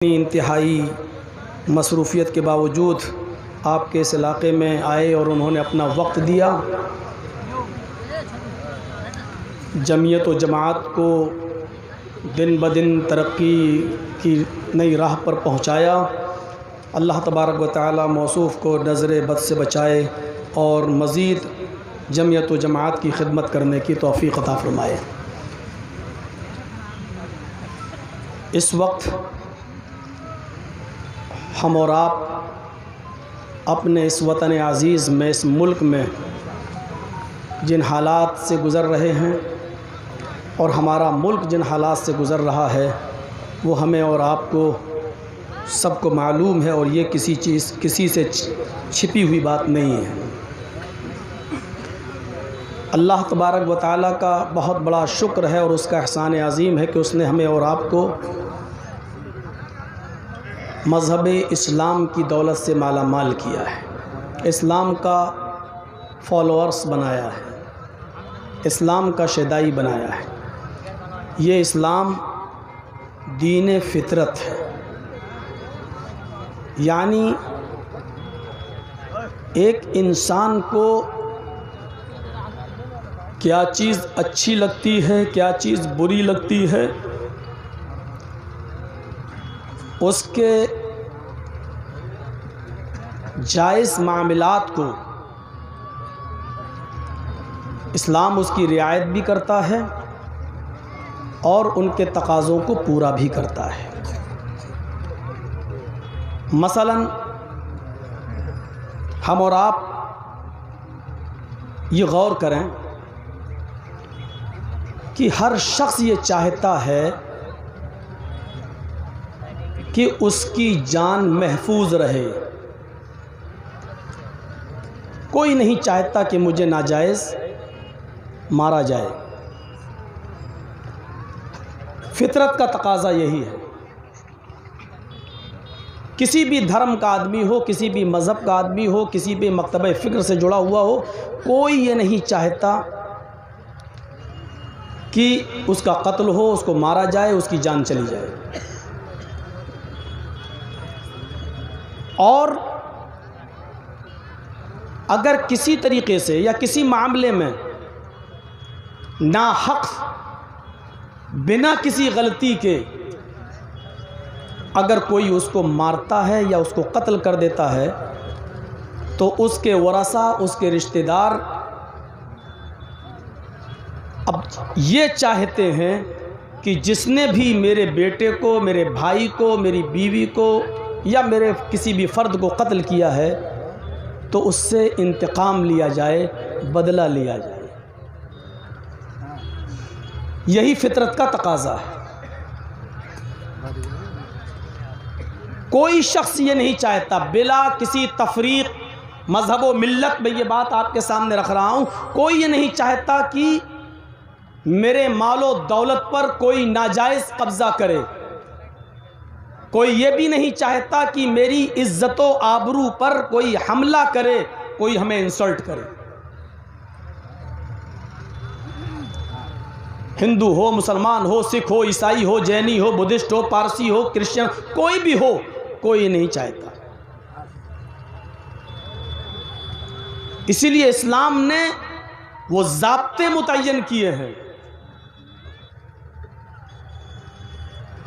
انتہائی مصروفیت کے باوجود آپ کے اس علاقے میں آئے اور انہوں نے اپنا وقت دیا، جمعیت و جماعت کو دن بدن ترقی کی نئی راہ پر پہنچایا۔ اللہ تبارک و تعالی موصوف کو نظر بد سے بچائے اور مزید جمعیت و جماعت کی خدمت کرنے کی توفیق عطا فرمائے۔ اس وقت ہم اور آپ اپنے اس وطن عزیز میں، اس ملک میں جن حالات سے گزر رہے ہیں اور ہمارا ملک جن حالات سے گزر رہا ہے وہ ہمیں اور آپ کو سب کو معلوم ہے، اور یہ کسی سے چھپی ہوئی بات نہیں ہے۔ اللہ تبارک و تعالیٰ کا بہت بڑا شکر ہے اور اس کا احسان عظیم ہے کہ اس نے ہمیں اور آپ کو مذہب اسلام کی دولت سے مالا مال کیا ہے، اسلام کا فالوورز بنایا ہے، اسلام کا شیدائی بنایا ہے۔ یہ اسلام دین فطرت ہے، یعنی ایک انسان کو کیا چیز اچھی لگتی ہے، کیا چیز بری لگتی ہے، اس کے جائز معاملات کو اسلام اس کی رعایت بھی کرتا ہے اور ان کے تقاضوں کو پورا بھی کرتا ہے۔ مثلا ہم اور آپ یہ غور کریں کہ ہر شخص یہ چاہتا ہے کہ اس کی جان محفوظ رہے۔ کوئی نہیں چاہتا کہ مجھے ناجائز مارا جائے۔ فطرت کا تقاضا یہی ہے۔ کسی بھی دھرم کا آدمی ہو، کسی بھی مذہب کا آدمی ہو، کسی بھی مکتبہ فکر سے جڑا ہوا ہو، کوئی یہ نہیں چاہتا کہ اس کا قتل ہو، اس کو مارا جائے، اس کی جان چلی جائے۔ اور اگر کسی طریقے سے یا کسی معاملے میں ناحق بنا کسی غلطی کے اگر کوئی اس کو مارتا ہے یا اس کو قتل کر دیتا ہے تو اس کے ورثہ، اس کے رشتہ دار اب یہ چاہتے ہیں کہ جس نے بھی میرے بیٹے کو، میرے بھائی کو، میری بیوی کو یا میرے کسی بھی فرد کو قتل کیا ہے تو اس سے انتقام لیا جائے، بدلہ لیا جائے۔ یہی فطرت کا تقاضا ہے۔ کوئی شخص یہ نہیں چاہتا بلا کسی تفریق، مذہب و ملت میں یہ بات آپ کے سامنے رکھ رہا ہوں، کوئی یہ نہیں چاہتا کہ میرے مال و دولت پر کوئی ناجائز قبضہ کرے۔ کوئی یہ بھی نہیں چاہتا کہ میری عزت و آبرو پر کوئی حملہ کرے، کوئی ہمیں انسلٹ کرے۔ ہندو ہو، مسلمان ہو، سکھ ہو، عیسائی ہو، جینی ہو، بدھسٹ ہو، پارسی ہو، کرسچن، کوئی بھی ہو، کوئی نہیں چاہتا۔ اسی لیے اسلام نے وہ ضابطے متعین کیے ہیں۔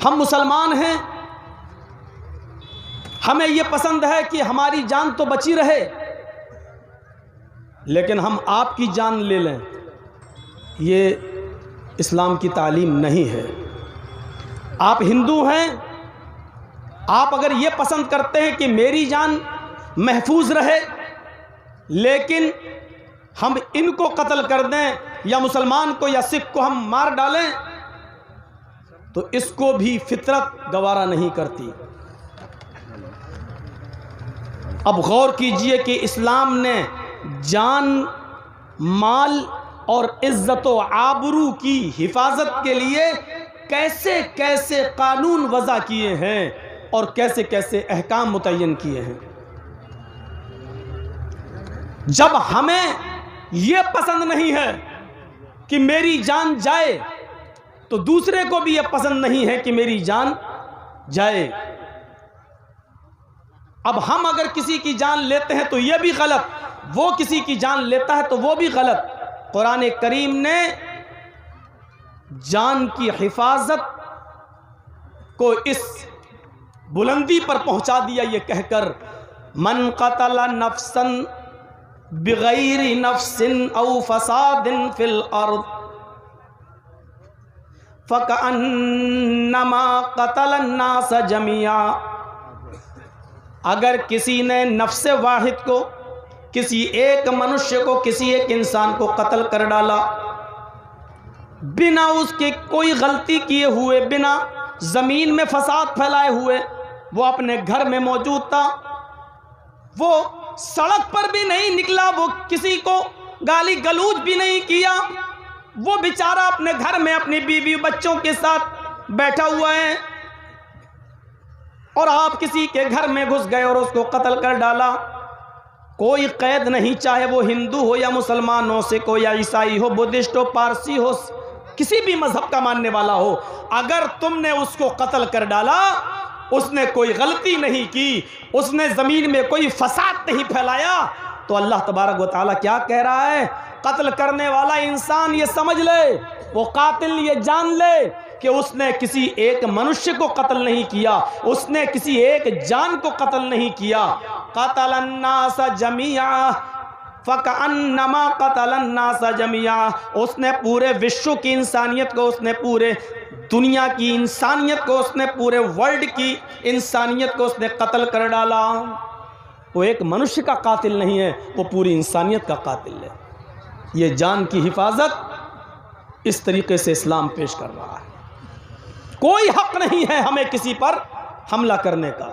ہم مسلمان ہیں، ہمیں یہ پسند ہے کہ ہماری جان تو بچی رہے لیکن ہم آپ کی جان لے لیں۔ یہ اسلام کی تعلیم نہیں ہے۔ آپ ہندو ہیں، آپ اگر یہ پسند کرتے ہیں کہ میری جان محفوظ رہے لیکن ہم ان کو قتل کر دیں یا مسلمان کو یا سکھ کو ہم مار ڈالیں تو اس کو بھی فطرت گوارا نہیں کرتی۔ اب غور کیجئے کہ اسلام نے جان، مال اور عزت و آبرو کی حفاظت کے لیے کیسے کیسے قانون وضع کیے ہیں اور کیسے کیسے احکام متعین کیے ہیں۔ جب ہمیں یہ پسند نہیں ہے کہ میری جان جائے تو دوسرے کو بھی یہ پسند نہیں ہے کہ میری جان جائے۔ اب ہم اگر کسی کی جان لیتے ہیں تو یہ بھی غلط، وہ کسی کی جان لیتا ہے تو وہ بھی غلط۔ قرآن کریم نے جان کی حفاظت کو اس بلندی پر پہنچا دیا یہ کہہ کر، من قتل نفسا بغیر نفس او فساد فی الارض فکأنما قتل الناس جميعا۔ اگر کسی نے نفس واحد کو، کسی ایک منشیہ کو، کسی ایک انسان کو قتل کر ڈالا بنا اس کے کوئی غلطی کیے ہوئے، بنا زمین میں فساد پھیلائے ہوئے، وہ اپنے گھر میں موجود تھا، وہ سڑک پر بھی نہیں نکلا، وہ کسی کو گالی گلوچ بھی نہیں کیا، وہ بیچارہ اپنے گھر میں اپنی بیوی بچوں کے ساتھ بیٹھا ہوا ہے، اور آپ کسی کے گھر میں گھس گئے اور اس کو قتل کر ڈالا۔ کوئی قید نہیں، چاہے وہ ہندو ہو یا مسلمان ہو، سکھ ہو یا عیسائی ہو، بدھسٹ ہو، پارسی ہو، کسی بھی مذہب کا ماننے والا ہو، اگر تم نے اس کو قتل کر ڈالا، اس نے کوئی غلطی نہیں کی، اس نے زمین میں کوئی فساد نہیں پھیلایا، تو اللہ تبارک و تعالیٰ کیا کہہ رہا ہے؟ قتل کرنے والا انسان یہ سمجھ لے، وہ قاتل یہ جان لے کہ اس نے کسی ایک منشیہ کو قتل نہیں کیا، اس نے کسی ایک جان کو قتل نہیں کیا۔ قتل الناس جميعا فکأنما قتل الناس جميعا، اس نے پورے وشو کی انسانیت کو، اس نے پورے دنیا کی انسانیت کو، اس نے پورے ورلڈ کی انسانیت کو اس نے قتل کر ڈالا۔ وہ ایک منشیہ کا قاتل نہیں ہے، وہ پوری انسانیت کا قاتل ہے۔ یہ جان کی حفاظت اس طریقے سے اسلام پیش کر رہا ہے۔ کوئی حق نہیں ہے ہمیں کسی پر حملہ کرنے کا،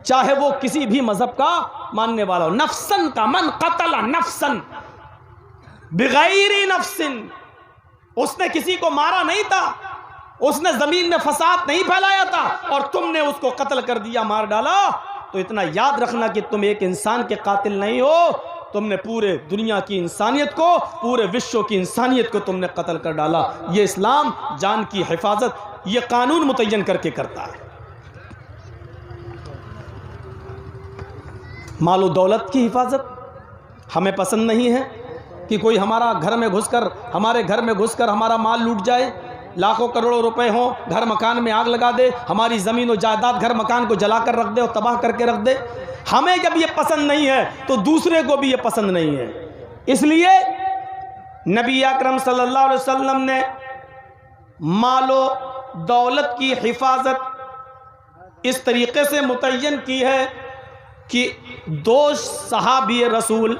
چاہے وہ کسی بھی مذہب کا ماننے والا ہو۔ نفسن کا، من قتل نفسن بغیر نفس، اس نے کسی کو مارا نہیں تھا، اس نے زمین میں فساد نہیں پھیلایا تھا، اور تم نے اس کو قتل کر دیا، مار ڈالا، تو اتنا یاد رکھنا کہ تم ایک انسان کے قاتل نہیں ہو، تم نے پورے دنیا کی انسانیت کو، پورے وشو کی انسانیت کو تم نے قتل کر ڈالا۔ یہ اسلام جان کی حفاظت یہ قانون متعین کر کے کرتا ہے۔ مال و دولت کی حفاظت ہمیں پسند نہیں ہے کہ کوئی ہمارا گھر میں گھس کر، ہمارے گھر میں گھس کر ہمارا مال لوٹ جائے، لاکھوں کروڑوں روپے ہوں، گھر مکان میں آگ لگا دے، ہماری زمین و جائیداد، گھر مکان کو جلا کر رکھ دے اور تباہ کر کے رکھ دے۔ ہمیں جب یہ پسند نہیں ہے تو دوسرے کو بھی یہ پسند نہیں ہے۔ اس لیے نبی اکرم صلی اللہ علیہ وسلم نے مال و دولت کی حفاظت اس طریقے سے متعین کی ہے کہ دو صحابی رسول،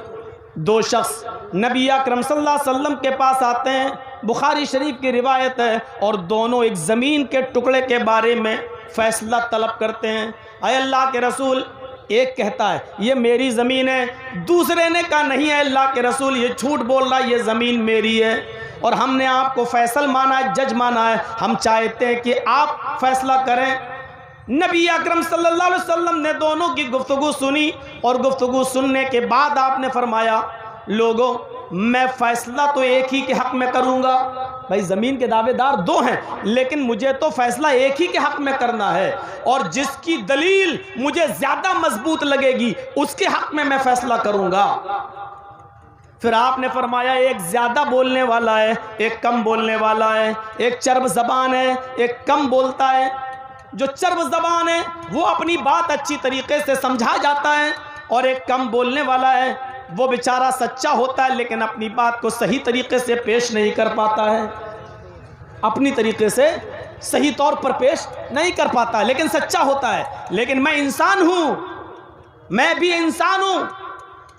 دو شخص نبی اکرم صلی اللہ علیہ وسلم کے پاس آتے ہیں، بخاری شریف کی روایت ہے، اور دونوں ایک زمین کے ٹکڑے کے بارے میں فیصلہ طلب کرتے ہیں۔ اے اللہ کے رسول، ایک کہتا ہے یہ میری زمین ہے، دوسرے نے کہا نہیں ہے اللہ کے رسول، یہ جھوٹ بول رہا ہے، یہ زمین میری ہے، اور ہم نے آپ کو فیصل مانا ہے، جج مانا ہے، ہم چاہتے ہیں کہ آپ فیصلہ کریں۔ نبی اکرم صلی اللہ علیہ وسلم نے دونوں کی گفتگو سنی، اور گفتگو سننے کے بعد آپ نے فرمایا لوگوں، میں فیصلہ تو ایک ہی کے حق میں کروں گا۔ بھائی زمین کے دعوے دار دو ہیں، لیکن مجھے تو فیصلہ ایک ہی کے حق میں کرنا ہے، اور جس کی دلیل مجھے زیادہ مضبوط لگے گی اس کے حق میں فیصلہ کروں گا۔ پھر آپ نے فرمایا ایک زیادہ بولنے والا ہے، ایک کم بولنے والا ہے، ایک چرب زبان ہے، ایک کم بولتا ہے۔ جو چرب زبان ہے وہ اپنی بات اچھی طریقے سے سمجھا جاتا ہے، اور ایک کم بولنے والا ہے وہ بیچارہ سچا ہوتا ہے لیکن اپنی بات کو صحیح طریقے سے پیش نہیں کر پاتا ہے، اپنی طریقے سے صحیح طور پر پیش نہیں کر پاتا، لیکن سچا ہوتا ہے۔ لیکن میں انسان ہوں، میں بھی انسان ہوں،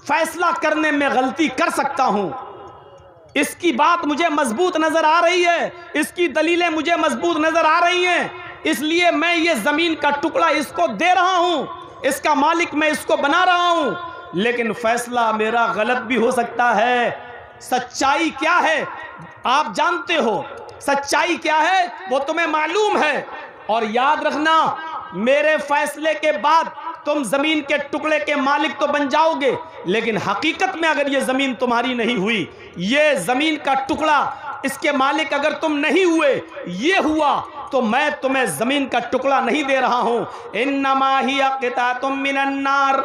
فیصلہ کرنے میں غلطی کر سکتا ہوں، اس کی بات مجھے مضبوط نظر آ رہی ہے، اس کی دلیلیں مجھے مضبوط نظر آ رہی ہیں، اس لیے میں یہ زمین کا ٹکڑا اس کو دے رہا ہوں، اس کا مالک میں اس کو بنا رہا ہوں، لیکن فیصلہ میرا غلط بھی ہو سکتا ہے۔ سچائی کیا ہے آپ جانتے ہو، سچائی کیا ہے وہ تمہیں معلوم ہے، اور یاد رکھنا میرے فیصلے کے بعد تم زمین کے ٹکڑے کے مالک تو بن جاؤ گے، لیکن حقیقت میں اگر یہ زمین تمہاری نہیں ہوئی، یہ زمین کا ٹکڑا اس کے مالک اگر تم نہیں ہوئے، یہ ہوا تو میں تمہیں زمین کا ٹکڑا نہیں دے رہا ہوں۔ انما ہی قطعۃ من النار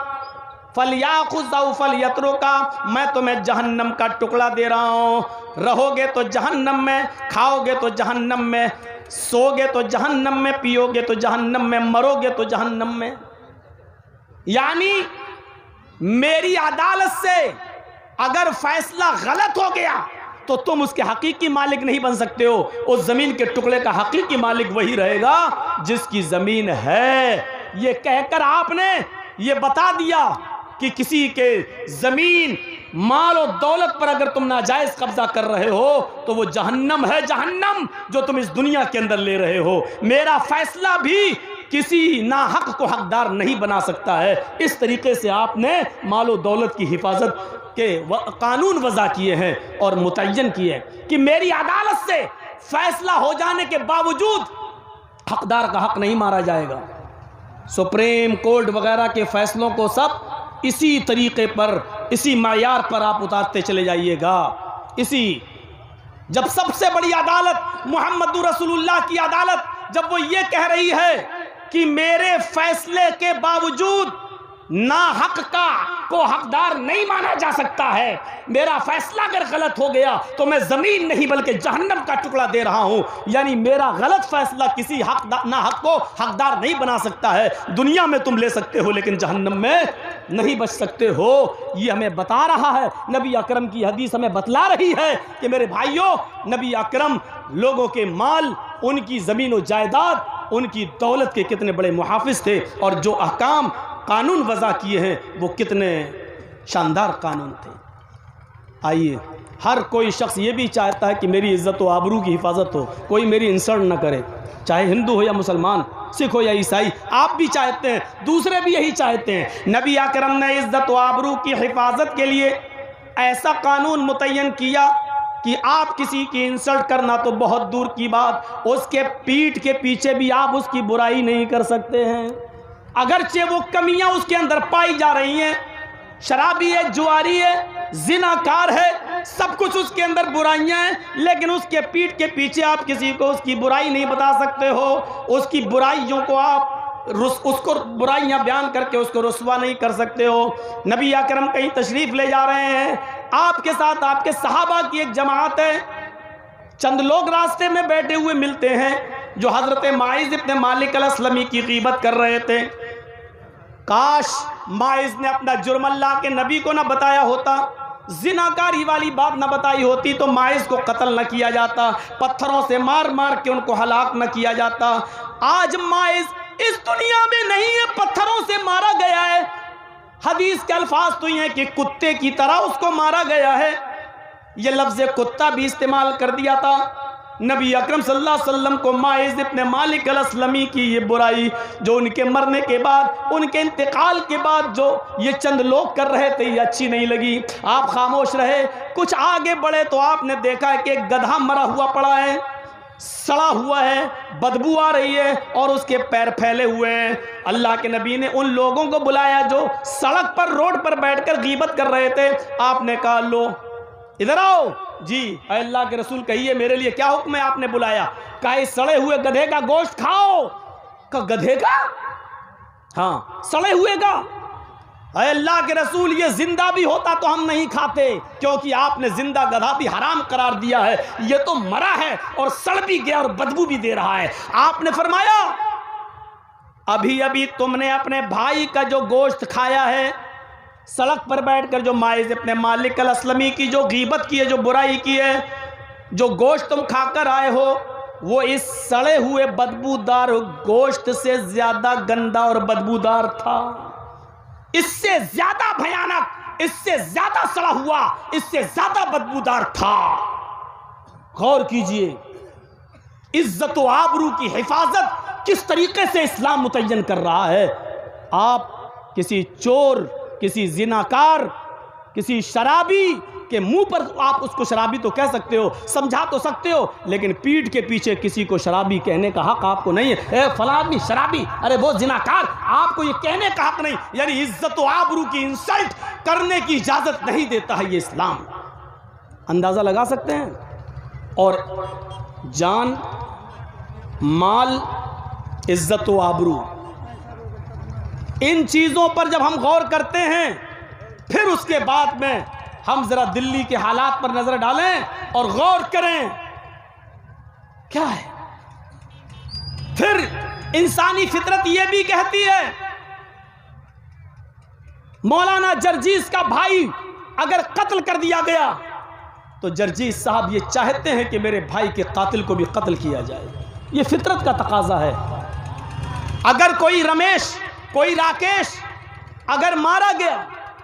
فلیاخذ او فلیترکا، میں تمہیں جہنم کا ٹکڑا دے رہا ہوں، رہو گے تو جہنم میں، کھاؤ گے تو جہنم میں، سو گے تو جہنم میں، پیو گے تو جہنم میں، مرو گے تو جہنم میں۔ یعنی میری عدالت سے اگر فیصلہ غلط ہو گیا تو تم اس کے حقیقی مالک نہیں بن سکتے ہو۔ اس زمین کے ٹکڑے کا حقیقی مالک وہی رہے گا جس کی زمین ہے۔ یہ کہہ کر آپ نے یہ بتا دیا کہ کسی کے زمین، مال و دولت پر اگر تم ناجائز قبضہ کر رہے ہو تو وہ جہنم ہے، جہنم جو تم اس دنیا کے اندر لے رہے ہو۔ میرا فیصلہ بھی کسی ناحق کو حقدار نہیں بنا سکتا ہے۔ اس طریقے سے آپ نے مال و دولت کی حفاظت کے قانون وضع کیے ہیں اور متعین کیے ہیں کہ میری عدالت سے فیصلہ ہو جانے کے باوجود حقدار کا حق نہیں مارا جائے گا۔ سپریم کورٹ وغیرہ کے فیصلوں کو سب اسی طریقے پر، اسی معیار پر آپ اتارتے چلے جائیے گا۔ جب سب سے بڑی عدالت محمد رسول اللہ کی عدالت جب وہ یہ کہہ رہی ہے کہ میرے فیصلے کے باوجود ناحق کو حقدار نہیں مانا جا سکتا ہے، میرا فیصلہ اگر غلط ہو گیا تو میں زمین نہیں بلکہ جہنم کا ٹکڑا دے رہا ہوں، یعنی میرا غلط فیصلہ کسی ناحق کو حقدار نہیں بنا سکتا ہے۔ دنیا میں تم لے سکتے ہو لیکن جہنم میں نہیں بچ سکتے ہو۔ یہ ہمیں بتا رہا ہے، نبی اکرم کی حدیث ہمیں بتلا رہی ہے کہ میرے بھائیوں، نبی اکرم لوگوں کے مال، ان کی زمین و جائیداد، ان کی دولت کے کتنے بڑے محافظ تھے، اور جو احکام قانون وضع کیے ہیں وہ کتنے شاندار قانون تھے۔ آئیے، ہر کوئی شخص یہ بھی چاہتا ہے کہ میری عزت و آبرو کی حفاظت ہو، کوئی میری انسلٹ نہ کرے، چاہے ہندو ہو یا مسلمان، سکھ ہو یا عیسائی۔ آپ بھی چاہتے ہیں، دوسرے بھی یہی چاہتے ہیں۔ نبی اکرم نے عزت و آبرو کی حفاظت کے لیے ایسا قانون متعین کیا کہ آپ کسی کی انسلٹ کرنا تو بہت دور کی بات، اس کے پیٹھ کے پیچھے بھی آپ اس کی برائی نہیں کر سکتے ہیں، اگرچہ وہ کمیاں اس کے اندر پائی جا رہی ہیں، شرابی ہے، جواری ہے، زناکار ہے، سب کچھ اس کے اندر برائیاں ہیں، لیکن اس کے پیٹھ کے پیچھے آپ کسی کو اس کی برائی نہیں بتا سکتے ہو، اس کی برائیوں کو آپ اس کو برائیاں بیان کر کے اس کو رسوا نہیں کر سکتے ہو۔ نبی اکرم کہیں تشریف لے جا رہے ہیں، آپ کے ساتھ آپ کے صحابہ کی ایک جماعت ہے، چند لوگ راستے میں بیٹھے ہوئے ملتے ہیں جو حضرت ماعز ابن مالک الاسلمی کی غیبت کر رہے تھے۔ کاش ماعز نے اپنا جرم اللہ کے نبی کو نہ بتایا ہوتا، زناکاری والی بات نہ بتائی ہوتی تو ماعز کو قتل نہ کیا جاتا، پتھروں سے مار مار کے ان کو ہلاک نہ کیا جاتا۔ آج ماعز اس دنیا میں نہیں ہے، پتھروں سے مارا گیا ہے۔ حدیث کے الفاظ تو یہ ہیں کہ کتے کی طرح اس کو مارا گیا ہے، یہ لفظ کتا بھی استعمال کر دیا تھا۔ نبی اکرم صلی اللہ علیہ وسلم کو ماعز ابن مالک الاسلمی کی یہ برائی جو ان کے مرنے کے بعد، ان کے انتقال کے بعد جو یہ چند لوگ کر رہے تھے، یہ اچھی نہیں لگی۔ آپ خاموش رہے، کچھ آگے بڑھے تو آپ نے دیکھا کہ ایک گدھا مرا ہوا پڑا ہے، سڑا ہوا ہے، بدبو آ رہی ہے اور اس کے پیر پھیلے ہوئے ہیں۔ اللہ کے نبی نے ان لوگوں کو بلایا جو سڑک پر، روڈ پر بیٹھ کر غیبت کر رہے تھے۔ آپ نے کہا لو ادھر آؤ۔ جی اے اللہ کے رسول کہیے میرے لیے کیا حکم ہے؟ آپ نے بلایا، کہا اس سڑے ہوئے گدھے کا گوشت کھاؤ۔ کہا گدھے کا؟ ہاں، سڑے ہوئے کا۔ اے اللہ کے رسول یہ زندہ بھی ہوتا تو ہم نہیں کھاتے، کیونکہ آپ نے زندہ گدھا بھی حرام قرار دیا ہے، یہ تو مرا ہے اور سڑ بھی گیا اور بدبو بھی دے رہا ہے۔ آپ نے فرمایا ابھی ابھی تم نے اپنے بھائی کا جو گوشت کھایا ہے، سڑک پر بیٹھ کر جو ماعز ابن مالک الاسلمی کی جو غیبت کی ہے، جو برائی کی ہے، جو گوشت تم کھا کر آئے ہو، وہ اس سڑے ہوئے بدبودار گوشت سے زیادہ گندا اور بدبودار تھا، اس سے زیادہ بھیانک، اس سے زیادہ سڑا ہوا، اس سے زیادہ بدبودار تھا۔ غور کیجئے عزت و آبرو کی حفاظت کس طریقے سے اسلام متعین کر رہا ہے۔ آپ کسی چور، کسی زناکار، کسی شرابی کے منہ پر آپ اس کو شرابی تو کہہ سکتے ہو، سمجھا تو سکتے ہو، لیکن پیٹھ کے پیچھے کسی کو شرابی کہنے کا حق آپ کو نہیں ہے۔ اے فلاں آدمی شرابی، ارے وہ زناکار، آپ کو یہ کہنے کا حق نہیں، یعنی عزت و آبرو کی انسلٹ کرنے کی اجازت نہیں دیتا ہے یہ اسلام۔ اندازہ لگا سکتے ہیں؟ اور جان، مال، عزت و آبرو، ان چیزوں پر جب ہم غور کرتے ہیں پھر اس کے بعد میں ہم ذرا دلی کے حالات پر نظر ڈالیں اور غور کریں کیا ہے۔ پھر انسانی فطرت یہ بھی کہتی ہے، مولانا جرجیس کا بھائی اگر قتل کر دیا گیا تو جرجیس صاحب یہ چاہتے ہیں کہ میرے بھائی کے قاتل کو بھی قتل کیا جائے، یہ فطرت کا تقاضا ہے۔ اگر کوئی رمیش، کوئی راکیش اگر مارا گیا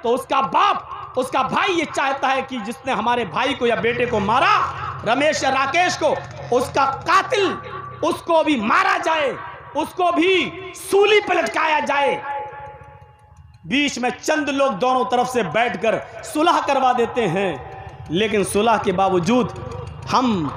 تو اس کا باپ، اس کا بھائی یہ چاہتا ہے کہ جس نے ہمارے بھائی کو یا بیٹے کو مارا، رمیش یا راکیش کو، اس کا قاتل اس کو بھی مارا جائے، اس کو بھی سولی پہ لٹکایا جائے۔ بیچ میں چند لوگ دونوں طرف سے بیٹھ کر صلح کروا دیتے ہیں، لیکن صلح کے باوجود ہم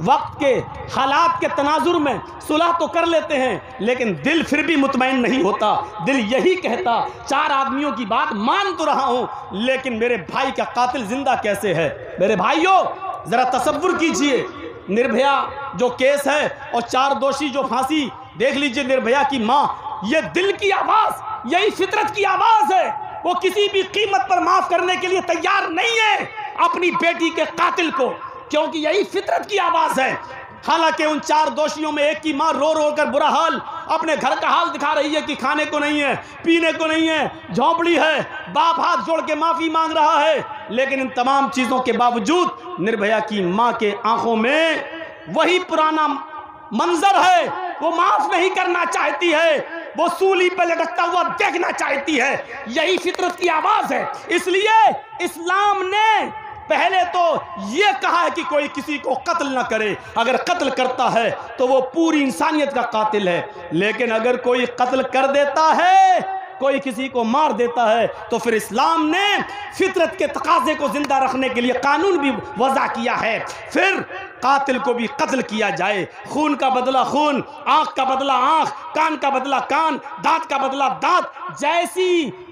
وقت کے حالات کے تناظر میں صلح تو کر لیتے ہیں، لیکن دل پھر بھی مطمئن نہیں ہوتا۔ دل یہی کہتا، چار آدمیوں کی بات مان تو رہا ہوں لیکن میرے بھائی کا قاتل زندہ کیسے ہے؟ میرے بھائیوں ذرا تصور کیجئے، نربھیا جو کیس ہے اور چار دوشی جو پھانسی، دیکھ لیجئے نربھیا کی ماں، یہ دل کی آواز، یہی فطرت کی آواز ہے۔ وہ کسی بھی قیمت پر معاف کرنے کے لیے تیار نہیں ہے اپنی بیٹی کے قاتل کو، کیونکہ یہی فطرت کی آواز ہے۔ حالانکہ ان چار دوشیوں میں ایک کی ماں رو رو کر برا حال اپنے گھر کا حال دکھا رہی ہے کہ کھانے کو نہیں ہے، پینے کو نہیں ہے، جھونپڑی ہے، باپ ہاتھ جوڑ کے معافی مانگ رہا ہے، لیکن ان تمام چیزوں کے باوجود نربھیا کی ماں کے آنکھوں میں وہی پرانا منظر ہے، وہ معاف نہیں کرنا چاہتی ہے، وہ سولی پہ لٹکتا ہوا دیکھنا چاہتی ہے۔ یہی فطرت کی آواز ہے۔ اس لیے اسلام نے پہلے تو یہ کہا ہے کہ کوئی کسی کو قتل نہ کرے، اگر قتل کرتا ہے تو وہ پوری انسانیت کا قاتل ہے، لیکن اگر کوئی قتل کر دیتا ہے، کوئی کسی کو مار دیتا ہے، تو پھر اسلام نے فطرت کے تقاضے کو زندہ رکھنے کے لیے قانون بھی وضع کیا ہے، پھر قاتل کو بھی قتل کیا جائے۔ خون کا بدلہ خون، آنکھ کا بدلہ آنکھ، کان کا بدلہ کان، دانت کا بدلہ دانت،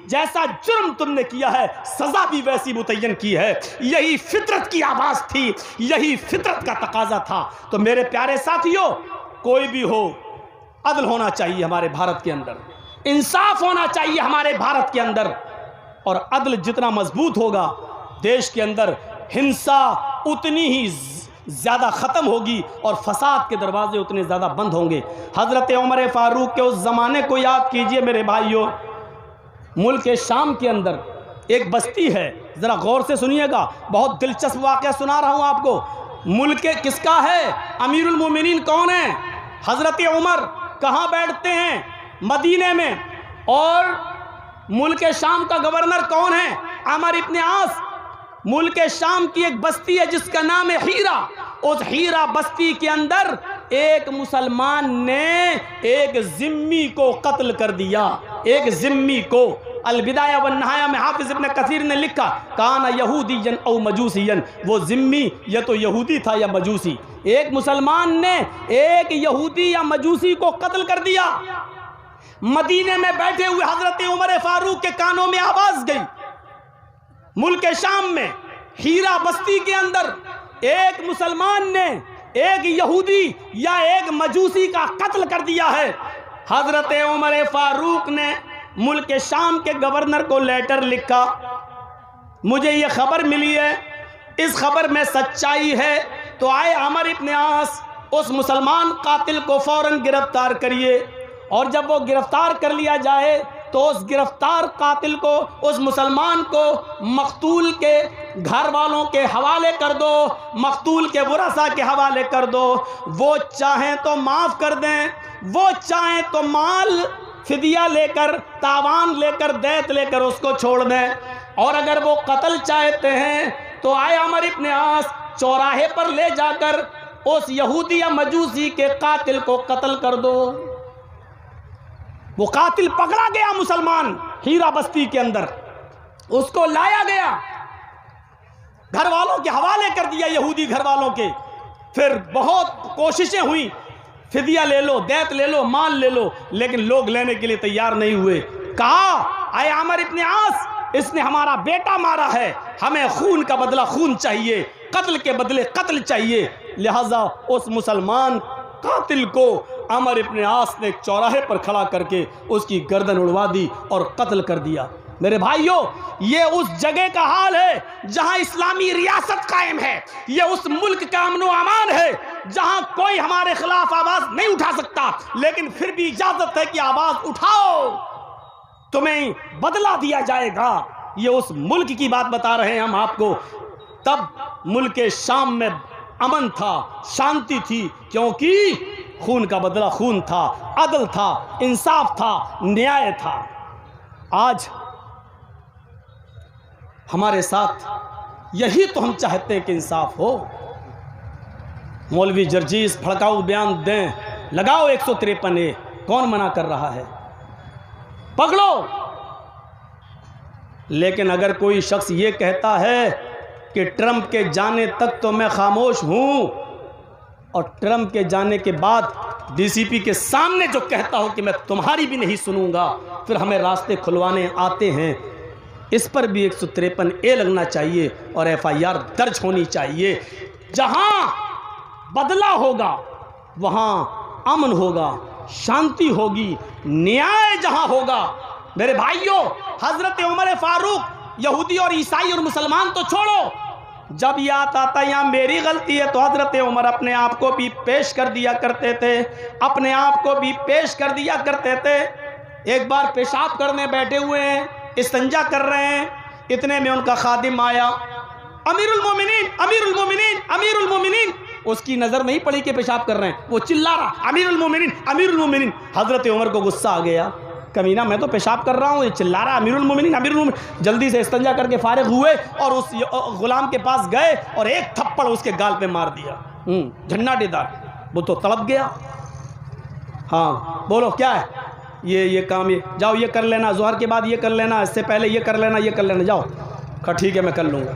جیسا جرم تم نے کیا ہے سزا بھی ویسی متعین کی ہے۔ یہی فطرت کی آواز تھی، یہی فطرت کا تقاضا تھا۔ تو میرے پیارے ساتھیوں، کوئی بھی ہو، عدل ہونا چاہیے ہمارے بھارت کے اندر، انصاف ہونا چاہیے ہمارے بھارت کے اندر، اور عدل جتنا مضبوط ہوگا دیش کے اندر ہنسا اتنی ہی زیادہ ختم ہوگی اور فساد کے دروازے اتنے زیادہ بند ہوں گے۔ حضرت عمر فاروق کے اس زمانے کو یاد کیجئے میرے بھائیوں، ملک شام کے اندر ایک بستی ہے، ذرا غور سے سنیے گا، بہت دلچسپ واقعہ سنا رہا ہوں آپ کو۔ ملک کس کا ہے؟ امیر المومنین کون ہیں؟ حضرت عمر۔ کہاں بیٹھتے ہیں؟ مدینے میں۔ اور ملک شام کا گورنر کون ہے؟ عمر ابن عاص۔ ملک شام کی ایک بستی ہے جس کا نام ہے ہیرا۔ اس ہیرا بستی کے اندر ایک مسلمان نے ایک ذمی کو قتل کر دیا، ایک ذمی کو۔ البدایہ والنہایہ میں حافظ ابن کثیر نے لکھا، کانا یہودیًا او مجوسیًا، وہ ذمی یا تو یہودی تھا یا مجوسی۔ ایک مسلمان نے ایک یہودی یا مجوسی کو قتل کر دیا۔ مدینے میں بیٹھے ہوئے حضرت عمر فاروق کے کانوں میں آواز گئی، ملک شام میں ہیرا بستی کے اندر ایک مسلمان نے ایک یہودی یا ایک مجوسی کا قتل کر دیا ہے۔ حضرت عمر فاروق نے ملک شام کے گورنر کو لیٹر لکھا، مجھے یہ خبر ملی ہے، اس خبر میں سچائی ہے تو آئے عمر ابن عاص اس مسلمان قاتل کو فوراً گرفتار کریے، اور جب وہ گرفتار کر لیا جائے تو اس گرفتار قاتل کو، اس مسلمان کو مقتول کے گھر والوں کے حوالے کر دو، مقتول کے ورثاء کے حوالے کر دو۔ وہ چاہیں تو معاف کر دیں، وہ چاہیں تو مال فدیہ لے کر، تاوان لے کر، دیت لے کر اس کو چھوڑ دیں، اور اگر وہ قتل چاہتے ہیں تو آئے عمر ابن عاص چوراہے پر لے جا کر اس یہودی یا مجوسی کے قاتل کو قتل کر دو۔ وہ قاتل پکڑا گیا مسلمان ہیرا بستی کے اندر، اس کو لایا گیا، گھر والوں کے حوالے کر دیا، یہودی گھر والوں کے۔ پھر بہت کوششیں ہوئیں، فدیہ لے لو، دیت لے لو، مال لے لو، لیکن لوگ لینے کے لیے تیار نہیں ہوئے۔ کہا، اے عمر ابن عاص، اس نے ہمارا بیٹا مارا ہے، ہمیں خون کا بدلہ خون چاہیے، قتل کے بدلے قتل چاہیے۔ لہٰذا اس مسلمان قاتل کو عمرو ابن عاص نے ایک چوراہے پر کھڑا کر کے اس کی گردن اڑوا دی اور قتل کر دیا۔ میرے بھائیوں، یہ اس جگہ کا حال ہے جہاں اسلامی ریاست قائم ہے، یہ اس ملک کا امن و امان ہے جہاں کوئی ہمارے خلاف آواز نہیں اٹھا سکتا، لیکن پھر بھی اجازت ہے کہ آواز اٹھاؤ، تمہیں بدلہ دیا جائے گا۔ یہ اس ملک کی بات بتا رہے ہیں ہم آپ کو۔ تب ملک شام میں امن تھا، شانتی تھی، کیونکہ خون کا بدلہ خون تھا، عدل تھا، انصاف تھا، نیائے تھا۔ آج ہمارے ساتھ یہی تو ہم چاہتے ہیں کہ انصاف ہو۔ مولوی جرجیس بھڑکاؤ بیان دیں، لگاؤ 153A، کون منع کر رہا ہے؟ پکڑو۔ لیکن اگر کوئی شخص یہ کہتا ہے کہ ٹرمپ کے جانے تک تو میں خاموش ہوں، اور ٹرمپ کے جانے کے بعد ڈی سی پی کے سامنے جو کہتا ہو کہ میں تمہاری بھی نہیں سنوں گا، پھر ہمیں راستے کھلوانے آتے ہیں، اس پر بھی 153A لگنا چاہیے اور FIR درج ہونی چاہیے۔ جہاں بدلہ ہوگا وہاں امن ہوگا، شانتی ہوگی، نیائے جہاں ہوگا۔ میرے بھائیوں، حضرت عمر فاروق یہودی اور عیسائی اور مسلمان تو چھوڑو، جب یہ آتا تھا یہاں میری غلطی ہے تو حضرت عمر اپنے آپ کو بھی پیش کر دیا کرتے تھے، اپنے آپ کو بھی پیش کر دیا کرتے تھے۔ ایک بار پیشاب کرنے بیٹھے ہوئے ہیں، استنجا کر رہے ہیں، اتنے میں ان کا خادم آیا، امیر المومنین امیر المومنین امیر المومنین، اس کی نظر نہیں پڑی کہ پیشاب کر رہے ہیں، وہ چلا رہا امیر المومنین امیر المومنین۔ حضرت عمر کو غصہ آ گیا، کمینہ میں تو پیشاب کر رہا ہوں، یہ چلا رہا امیر المومنین امیر المومنین۔ جلدی سے استنجا کر کے فارغ ہوئے اور اس غلام کے پاس گئے اور ایک تھپڑ اس کے گال پہ مار دیا، جھناٹے دار۔ وہ تو تڑپ گیا۔ ہاں بولو کیا ہے یہ کام، یہ جاؤ یہ کر لینا، ظہر کے بعد یہ کر لینا، اس سے پہلے یہ کر لینا، یہ کر لینا، جاؤ۔ کہا ٹھیک ہے میں کر لوں گا۔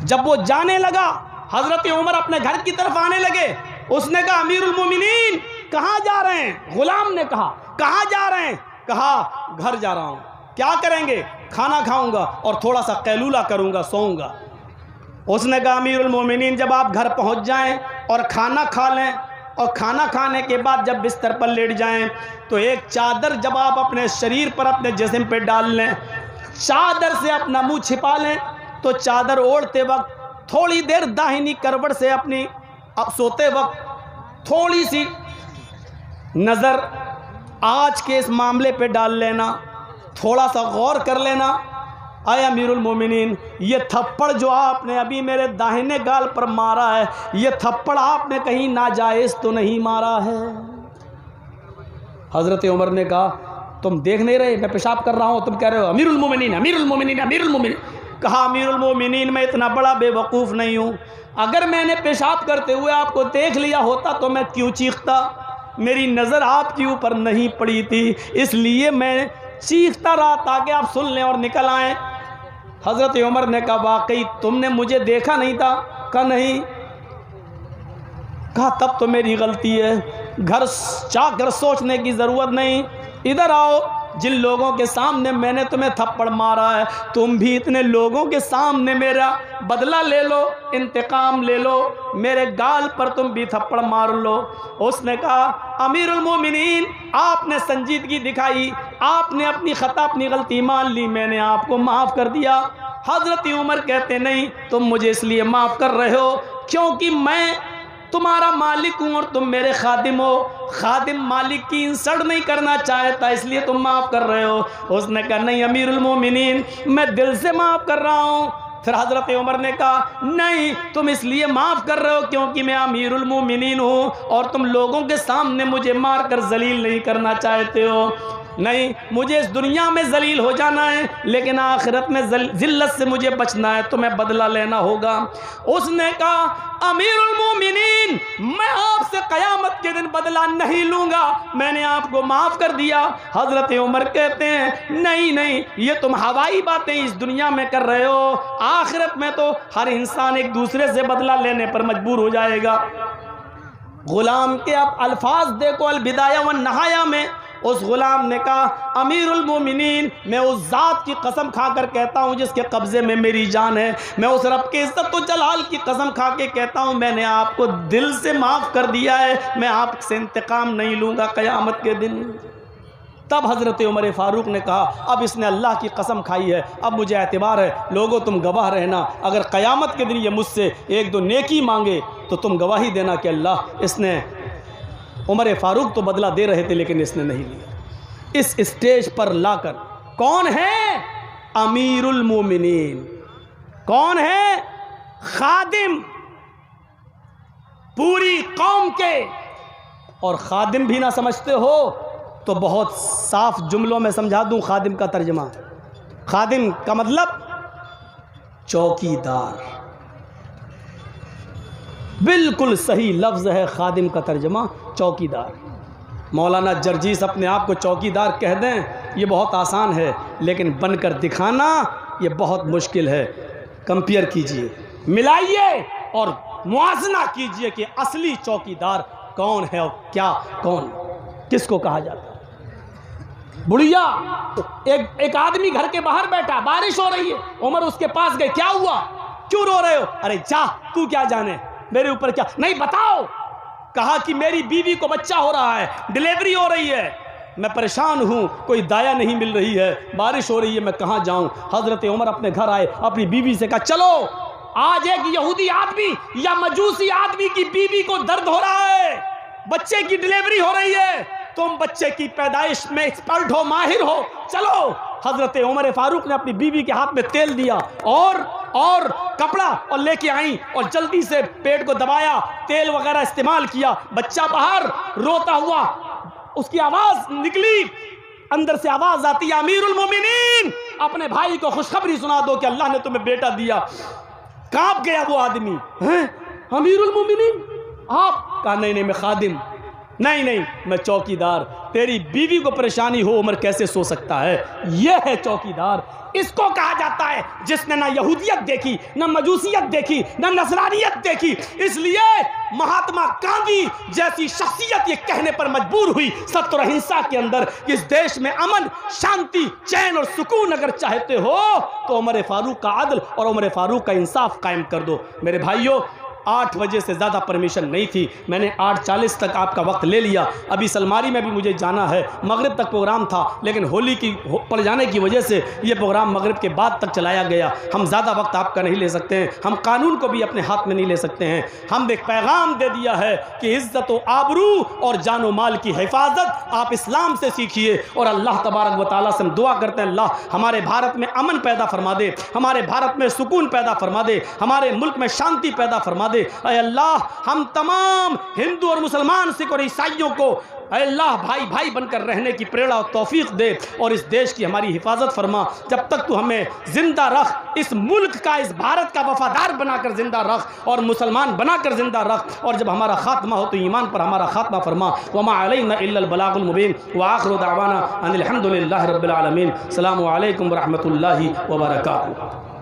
جب وہ جانے لگا، حضرت عمر اپنے گھر کی طرف آنے لگے، اس نے کہا امیر المومنین کہاں جا رہے ہیں؟ غلام نے کہا کہاں جا رہے ہیں؟ کہا گھر جا رہا ہوں۔ کیا کریں گے؟ کھانا کھاؤں گا اور تھوڑا سا قیلولہ کروں گا، سوؤں گا۔ اس نے کہا امیر المومنین جب آپ گھر پہنچ جائیں اور کھانا کھا لیں، اور کھانا کھانے کے بعد جب بستر پر لیٹ جائیں تو ایک چادر جب آپ اپنے شریر پر اپنے جسم پہ ڈال لیں، چادر سے اپنا منہ چھپا لیں، تو چادر اوڑھتے وقت تھوڑی دیر داہنی کروٹ سے اپنی سوتے وقت تھوڑی سی نظر آج کے اس معاملے پہ ڈال لینا، تھوڑا سا غور کر لینا، اے امیر المومنین یہ تھپڑ جو آپ نے ابھی میرے داہنے گال پر مارا ہے، یہ تھپڑ آپ نے کہیں ناجائز تو نہیں مارا ہے؟ حضرت عمر نے کہا تم دیکھ نہیں رہے میں پیشاب کر رہا ہوں، تم کہہ رہے ہو امیر المومنین امیر المومنین امیر المومنین۔ کہا امیر المومنین میں اتنا بڑا بے وقوف نہیں ہوں، اگر میں نے پیشاب کرتے ہوئے آپ کو دیکھ لیا ہوتا تو میں کیوں چیختا؟ میری نظر آپ کے اوپر نہیں پڑی تھی، اس لیے میں چیختا رہا تاکہ آپ سن لیں اور نکل آئیں۔ حضرت عمر نے کہا واقعی تم نے مجھے دیکھا نہیں تھا؟ کہا نہیں۔ کہا تب تو میری غلطی ہے، گھر جا کر سوچنے کی ضرورت نہیں، ادھر آؤ، جن لوگوں کے سامنے میں نے تمہیں تھپڑ مارا ہے تم بھی اتنے لوگوں کے سامنے میرا بدلہ لے لو، انتقام لے لو، میرے گال پر تم بھی تھپڑ مار لو۔ اس نے کہا امیر المومنین آپ نے سنجیدگی دکھائی، آپ نے اپنی خطا اپنی غلطی مان لی، میں نے آپ کو معاف کر دیا۔ حضرت عمر کہتے نہیں تم مجھے اس لیے معاف کر رہے ہو کیونکہ میں تمہارا مالک ہوں اور تم میرے خادم ہو، خادم مالک کی انسلٹ نہیں کرنا چاہتا اس لیے تم معاف کر رہے ہو۔ اس نے کہا نہیں امیر المومنین میں دل سے معاف کر رہا ہوں۔ پھر حضرت عمر نے کہا نہیں تم اس لیے معاف کر رہے ہو کیونکہ میں امیر المومنین ہوں اور تم لوگوں کے سامنے مجھے مار کر ذلیل نہیں کرنا چاہتے ہو۔ نہیں مجھے اس دنیا میں ذلیل ہو جانا ہے لیکن آخرت میں ذلت سے مجھے بچنا ہے، تمہیں بدلہ لینا ہوگا۔ اس نے کہا امیر المومنین میں آپ سے قیامت کے دن بدلہ نہیں لوں گا، میں نے آپ کو معاف کر دیا۔ حضرت عمر کہتے ہیں نہیں نہیں یہ تم ہوائی باتیں اس دنیا میں کر رہے ہو، آخرت میں تو ہر انسان ایک دوسرے سے بدلہ لینے پر مجبور ہو جائے گا۔ غلام کے اب الفاظ دیکھو، البدایہ والنہایہ میں اس غلام نے کہا امیر المومنین میں اس ذات کی قسم کھا کر کہتا ہوں جس کے قبضے میں میری جان ہے، میں اس رب کے عزت و جلال کی قسم کھا کے کہتا ہوں میں نے آپ کو دل سے معاف کر دیا ہے، میں آپ سے انتقام نہیں لوں گا قیامت کے دن۔ تب حضرت عمر فاروق نے کہا اب اس نے اللہ کی قسم کھائی ہے، اب مجھے اعتبار ہے، لوگوں تم گواہ رہنا، اگر قیامت کے دن یہ مجھ سے ایک دو نیکی مانگے تو تم گواہی دینا کہ اللہ اس نے، عمر فاروق تو بدلہ دے رہے تھے لیکن اس نے نہیں لیا۔ اس اسٹیج پر لا کر کون ہے امیر المومنین، کون ہے خادم پوری قوم کے، اور خادم بھی نہ سمجھتے ہو تو بہت صاف جملوں میں سمجھا دوں خادم کا ترجمہ۔ خادم کا مطلب چوکیدار، بالکل صحیح لفظ ہے خادم کا ترجمہ چوکیدار۔ مولانا جرجیس اپنے آپ کو چوکیدار کہہ دیں یہ بہت آسان ہے، لیکن بن کر دکھانا یہ بہت مشکل ہے۔ کمپیئر کیجئے، ملائیے اور موازنہ کیجئے کہ اصلی چوکیدار کون ہے اور کیا کون کس کو کہا جاتا ہے۔ بڑھیا ایک آدمی گھر کے باہر بیٹھا، بارش ہو رہی ہے، عمر اس کے پاس گئے، کیا ہوا، کیوں رو رہے ہو؟ ارے جا، تو کیا جانے میرے اوپر کیا، نہیں بتاؤ۔ کہا کہ میری بیوی کو بچہ ہو رہا ہے، ڈیلیوری ہو رہی ہے، میں پریشان ہوں، کوئی دایا نہیں مل رہی ہے، بارش ہو رہی ہے، میں کہاں جاؤں؟ حضرت عمر اپنے گھر آئے، اپنی بیوی سے کہا چلو آج ایک یہودی آدمی یا مجوسی آدمی کی بیوی کو درد ہو رہا ہے، بچے کی ڈیلیوری ہو رہی ہے، تم بچے کی پیدائش میں ایکسپرٹ ہو، ماہر ہو، چلو۔ حضرت عمر فاروق نے اپنی بیوی کے ہاتھ میں تیل دیا اور کپڑا اور لے کے آئیں اور جلدی سے پیٹ کو دبایا، تیل وغیرہ استعمال کیا، بچہ باہر روتا ہوا، اس کی آواز نکلی، اندر سے آواز آتی ہے امیر المومنین اپنے بھائی کو خوشخبری سنا دو کہ اللہ نے تمہیں بیٹا دیا۔ کانپ گیا وہ آدمی، امیر المومنین آپ؟ کہا نہیں میں خادم، نہیں میں چوکیدار، تیری بیوی کو پریشانی ہو عمر کیسے سو سکتا ہے؟ یہ ہے چوکیدار، اس کو کہا جاتا ہے جس نے نہ یہودیت دیکھی، نہ مجوسیت دیکھی، نہ نصرانیت دیکھی۔ اس لیے مہاتما گاندھی جیسی شخصیت یہ کہنے پر مجبور ہوئی ستر اہنسا کے اندر کہ اس دیش میں امن، شانتی، چین اور سکون اگر چاہتے ہو تو عمر فاروق کا عدل اور عمر فاروق کا انصاف قائم کر دو۔ میرے بھائیوں 8 بجے سے زیادہ پرمیشن نہیں تھی، میں نے 8:40 تک آپ کا وقت لے لیا، ابھی سلماری میں بھی مجھے جانا ہے، مغرب تک پروگرام تھا لیکن ہولی کی پڑ جانے کی وجہ سے یہ پروگرام مغرب کے بعد تک چلایا گیا۔ ہم زیادہ وقت آپ کا نہیں لے سکتے ہیں، ہم قانون کو بھی اپنے ہاتھ میں نہیں لے سکتے ہیں۔ ہم ایک پیغام دے دیا ہے کہ عزت و آبرو اور جان و مال کی حفاظت آپ اسلام سے سیکھیے، اور اللہ تبارک و تعالیٰ سے ہم دعا کرتے ہیں اللہ ہمارے بھارت میں امن پیدا فرما دے، ہمارے بھارت میں سکون پیدا فرما دے، ہمارے ملک میں شانتی پیدا فرما دے۔ اے اللہ ہم تمام ہندو اور مسلمان سکھ اور عیسائیوں کو اے اللہ بھائی بھائی بن کر رہنے کی پریرنا اور توفیق دے، اور اس دیش کی ہماری حفاظت فرما۔ جب تک تو ہمیں زندہ رکھ، اس ملک کا، اس بھارت کا وفادار بنا کر زندہ رکھ اور مسلمان بنا کر زندہ رکھ، اور جب ہمارا خاتمہ ہو تو ایمان پر ہمارا خاتمہ فرما۔ وما علینا الا البلاغ المبین وآخر دعوانا ان الحمد للہ رب العالمین۔ السلام علیکم ورحمۃ اللہ وبرکاتہ۔